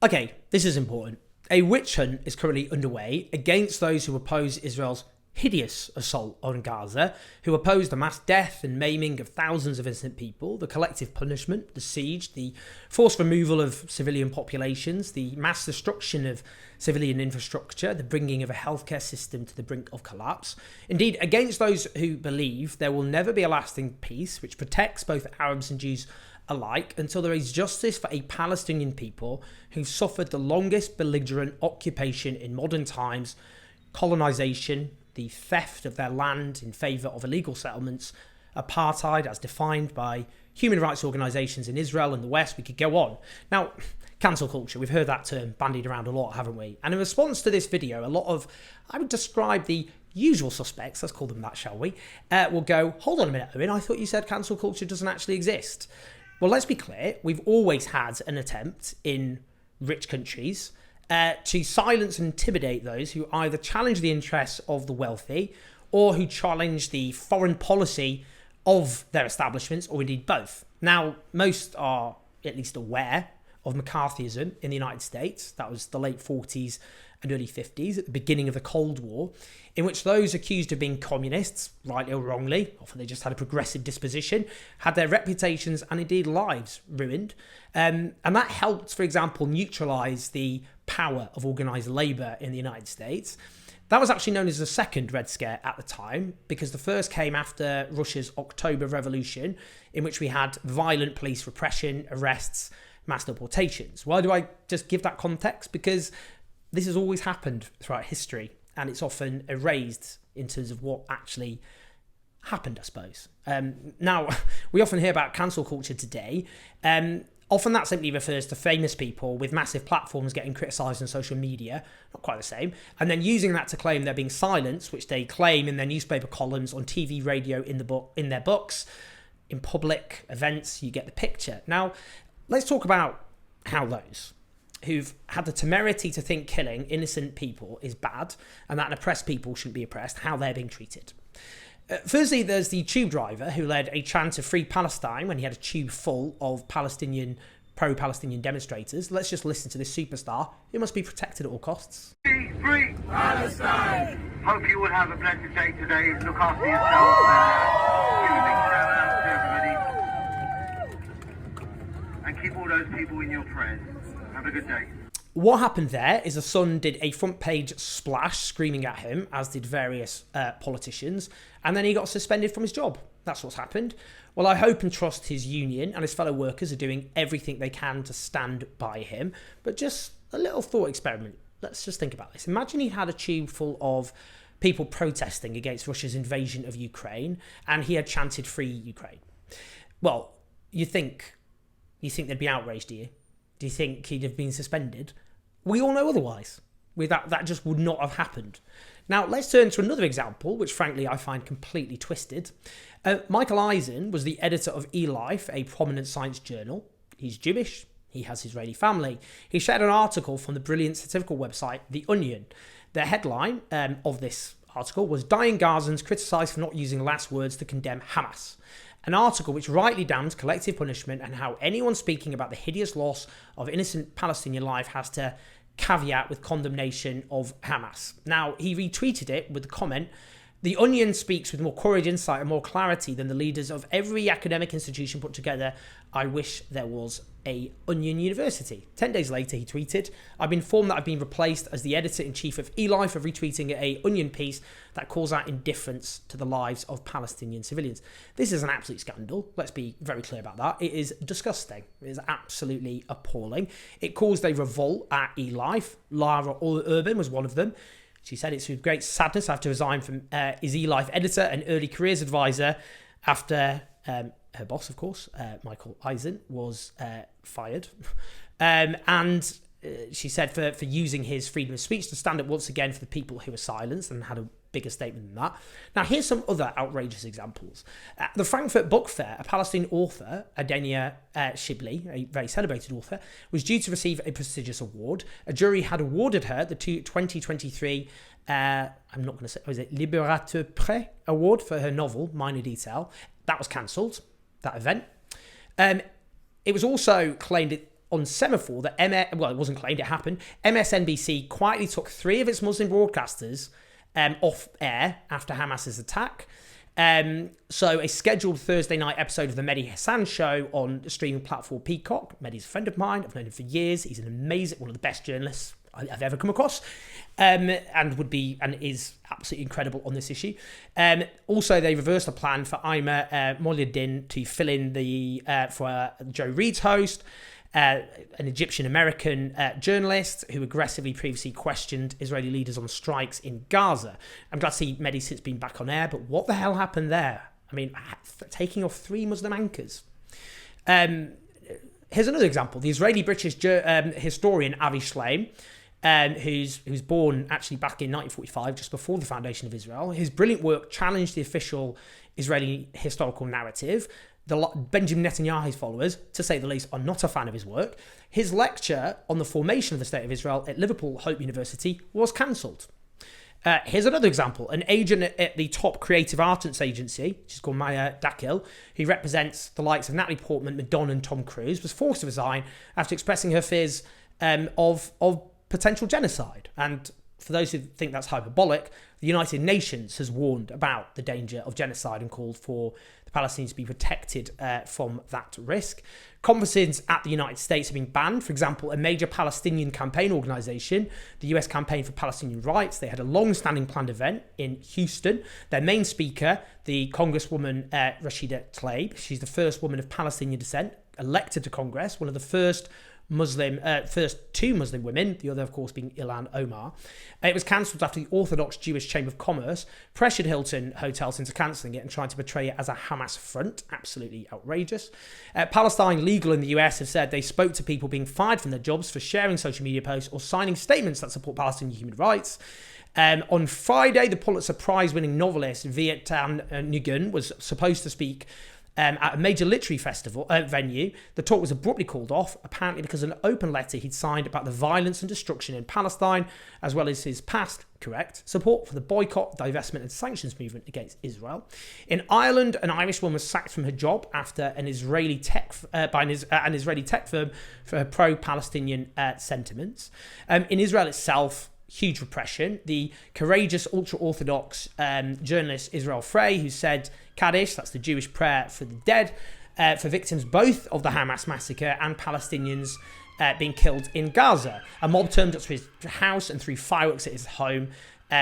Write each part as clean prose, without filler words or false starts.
Okay, this is important. A witch hunt is currently underway against those who oppose Israel's hideous assault on Gaza, who oppose the mass death and maiming of thousands of innocent people, the collective punishment, the siege, the forced removal of civilian populations, the mass destruction of civilian infrastructure, the bringing of a healthcare system to the brink of collapse. Indeed, against those who believe there will never be a lasting peace which protects both Arabs and Jews alike until there is justice for a Palestinian people who've suffered the longest belligerent occupation in modern times, colonisation, the theft of their land in favour of illegal settlements, apartheid as defined by human rights organisations in Israel and the West. We could go on. Now, cancel culture, we've heard that term bandied around a lot, haven't we? And in response to this video, a lot of, I would describe the usual suspects, let's call them that, shall we, will go, hold on a minute, Owen, I thought you said cancel culture doesn't actually exist. Well, let's be clear, we've always had an attempt in rich countries to silence and intimidate those who either challenge the interests of the wealthy or who challenge the foreign policy of their establishments, or indeed both. Now, most are at least aware of McCarthyism in the United States. That was the late 40s and early 50s, at the beginning of the Cold War, in which those accused of being communists, rightly or wrongly, often they just had a progressive disposition, had their reputations and indeed lives ruined. And that helped, for example, neutralise the power of organised labour in the United States. That was actually known as the second Red Scare at the time, because the first came after Russia's October Revolution, in which we had violent police repression, arrests, mass deportations. Why do I just give that context? Because this has always happened throughout history, and it's often erased in terms of what actually happened, I suppose. Now, we often hear about cancel culture today. Often that simply refers to famous people with massive platforms getting criticised on social media, not quite the same, and then using that to claim they're being silenced, which they claim in their newspaper columns, on TV, radio, in their books, in public events. You get the picture. Now, let's talk about how those who've had the temerity to think killing innocent people is bad and that oppressed people shouldn't be oppressed, how they're being treated. Firstly, there's the tube driver who led a chant of Free Palestine when he had a tube full of pro-Palestinian demonstrators. Let's just listen to this superstar who must be protected at all costs. Free Palestine! Hope you will have a blessed day today. Look after yourselves and give a big shout out to everybody. And keep all those people in your prayers. Have a good day. What happened there is a Sun did a front page splash screaming at him, as did various politicians, and then he got suspended from his job. That's what's happened. Well, I hope and trust his union and his fellow workers are doing everything they can to stand by him. But just a little thought experiment. Let's just think about this. Imagine he had a tube full of people protesting against Russia's invasion of Ukraine, and he had chanted Free Ukraine. Well, you think they'd be outraged, do you? Do you think he'd have been suspended? We all know otherwise. That just would not have happened. Now, let's turn to another example, which frankly I find completely twisted. Michael Eisen was the editor of eLife, a prominent science journal. He's Jewish. He has Israeli family. He shared an article from the brilliant satirical website The Onion. The headline of this article was "Dying Gazans criticised for not using last words to condemn Hamas." An article which rightly damns collective punishment and how anyone speaking about the hideous loss of innocent Palestinian life has to caveat with condemnation of Hamas. Now, he retweeted it with the comment, "The Onion speaks with more courage, insight and more clarity than the leaders of every academic institution put together. I wish there was a Onion University." 10 days later, he tweeted, "I've been informed that I've been replaced as the editor-in-chief of eLife for retweeting a Onion piece that calls out indifference to the lives of Palestinian civilians." This is an absolute scandal. Let's be very clear about that. It is disgusting. It is absolutely appalling. It caused a revolt at eLife. Lara Urban was one of them. She said, "It's with great sadness I have to resign from his eLife editor and early careers advisor after her boss, of course, Michael Eisen, was fired." And she said for using his freedom of speech to stand up once again for the people who were silenced, and had a bigger statement than that. Now, here's some other outrageous examples. At the Frankfurt Book Fair, a Palestinian author, Adenia Shibli, a very celebrated author, was due to receive a prestigious award. A jury had awarded her the 2023, I'm not going to say, was it Libérateur Prix award for her novel, Minor Detail. That was cancelled, that event. It was also claimed on Semaphore that well, it wasn't claimed, it happened. MSNBC quietly took 3 of its Muslim broadcasters off air after Hamas's attack. So a scheduled Thursday night episode of the Mehdi Hassan show on the streaming platform Peacock. Mehdi's a friend of mine. I've known him for years. He's one of the best journalists I've ever come across, and is absolutely incredible on this issue. Also, they reversed the plan for Aymer Moulyadine to fill in for Joe Reid's host, an Egyptian-American journalist who aggressively previously questioned Israeli leaders on strikes in Gaza. I'm glad to see Mehdi since been back on air, but what the hell happened there? I mean, taking off 3 Muslim anchors. Here's another example. The Israeli-British historian Avi Shlaim, who's born actually back in 1945, just before the foundation of Israel. His brilliant work challenged the official Israeli historical narrative. Benjamin Netanyahu's followers, to say the least, are not a fan of his work. His lecture on the formation of the State of Israel at Liverpool Hope University was cancelled. Here's another example. An agent at the top creative arts agency, which is called Maya Dakil, who represents the likes of Natalie Portman, Madonna and Tom Cruise, was forced to resign after expressing her fears of potential genocide. And for those who think that's hyperbolic, the United Nations has warned about the danger of genocide and called for the Palestinians to be protected from that risk. Conferences at the United States have been banned. For example, a major Palestinian campaign organisation, the US Campaign for Palestinian Rights, they had a long-standing planned event in Houston. Their main speaker, the Congresswoman Rashida Tlaib, she's the first woman of Palestinian descent elected to Congress, one of the first two Muslim women, the other, of course, being Ilhan Omar. It was cancelled after the Orthodox Jewish Chamber of Commerce pressured Hilton Hotels into cancelling it and trying to portray it as a Hamas front. Absolutely outrageous. Palestine Legal in the US have said they spoke to people being fired from their jobs for sharing social media posts or signing statements that support Palestinian human rights. On Friday, the Pulitzer Prize-winning novelist Viet Tan Nguyen was supposed to speak at a major literary festival venue. The talk was abruptly called off, apparently because of an open letter he'd signed about the violence and destruction in Palestine, as well as his past, support for the boycott, divestment and sanctions movement against Israel. In Ireland, an Irish woman was sacked from her job after an Israeli tech firm for her pro-Palestinian sentiments. In Israel itself, huge repression. The courageous ultra-Orthodox journalist Israel Frey, who said Kaddish, that's the Jewish prayer for the dead, for victims both of the Hamas massacre and Palestinians being killed in Gaza. A mob turned up to his house and threw fireworks at his home,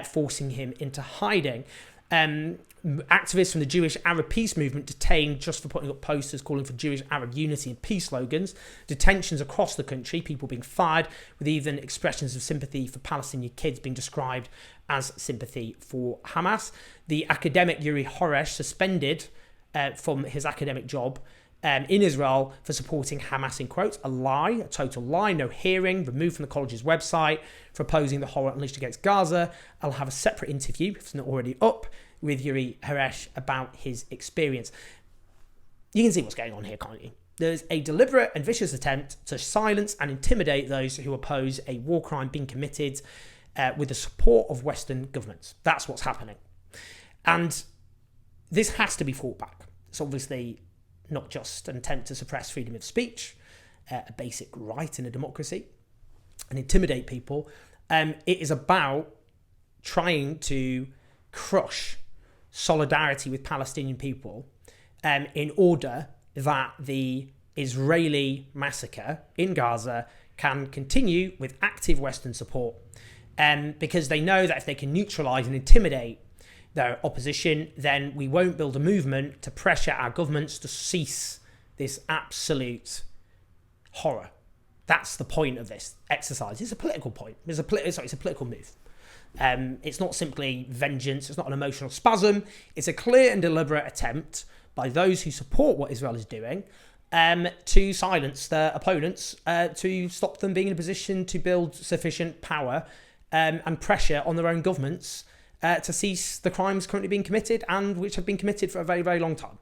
forcing him into hiding. Activists from the Jewish Arab peace movement detained just for putting up posters calling for Jewish Arab unity and peace slogans. Detentions across the country, people being fired, with even expressions of sympathy for Palestinian kids being described as sympathy for Hamas. The academic Yuri Horesh suspended from his academic job in Israel for supporting Hamas in quotes, a total lie, no hearing, removed from the college's website for opposing the horror unleashed against Gaza. I'll have a separate interview, if it's not already up, with Yuri Horesh about his experience. You can see what's going on here, can't you? There's a deliberate and vicious attempt to silence and intimidate those who oppose a war crime being committed with the support of Western governments. That's what's happening. And this has to be fought back. It's obviously not just an attempt to suppress freedom of speech, a basic right in a democracy, and intimidate people. It is about trying to crush solidarity with Palestinian people in order that the Israeli massacre in Gaza can continue with active Western support, because they know that if they can neutralise and intimidate their opposition, then we won't build a movement to pressure our governments to cease this absolute horror. That's the point of this exercise. It's a political point. It's a political move. It's not simply vengeance. It's not an emotional spasm. It's a clear and deliberate attempt by those who support what Israel is doing to silence their opponents, to stop them being in a position to build sufficient power and pressure on their own governments to cease the crimes currently being committed and which have been committed for a very, very long time.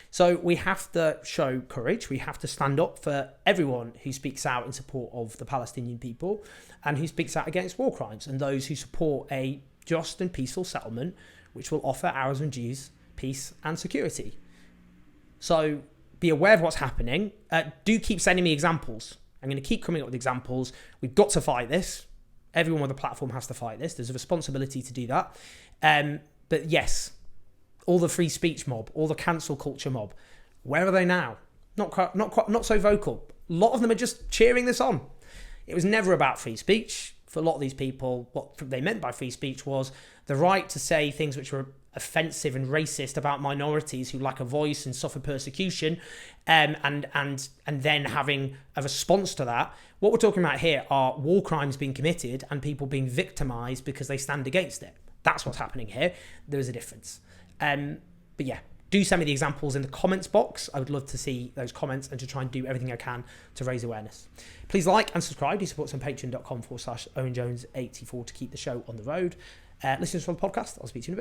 So we have to show courage. We have to stand up for everyone who speaks out in support of the Palestinian people and who speaks out against war crimes, and those who support a just and peaceful settlement which will offer Arabs and Jews peace and security. So be aware of what's happening. Do keep sending me examples. I'm going to keep coming up with examples. We've got to fight this. Everyone with a platform has to fight this. There's a responsibility to do that. But yes, all the free speech mob, all the cancel culture mob, where are they now? Not so vocal. A lot of them are just cheering this on. It was never about free speech. For a lot of these people, what they meant by free speech was the right to say things which were offensive and racist about minorities who lack a voice and suffer persecution, and then having a response to that. What we're talking about here are war crimes being committed and people being victimized because they stand against it. That's what's happening here. There is a difference. But yeah, do send me the examples in the comments box. I would love to see those comments and to try and do everything I can to raise awareness. Please like and subscribe. Do support us on patreon.com/OwenJones84 to keep the show on the road. Listen to the podcast. I'll speak to you in a bit.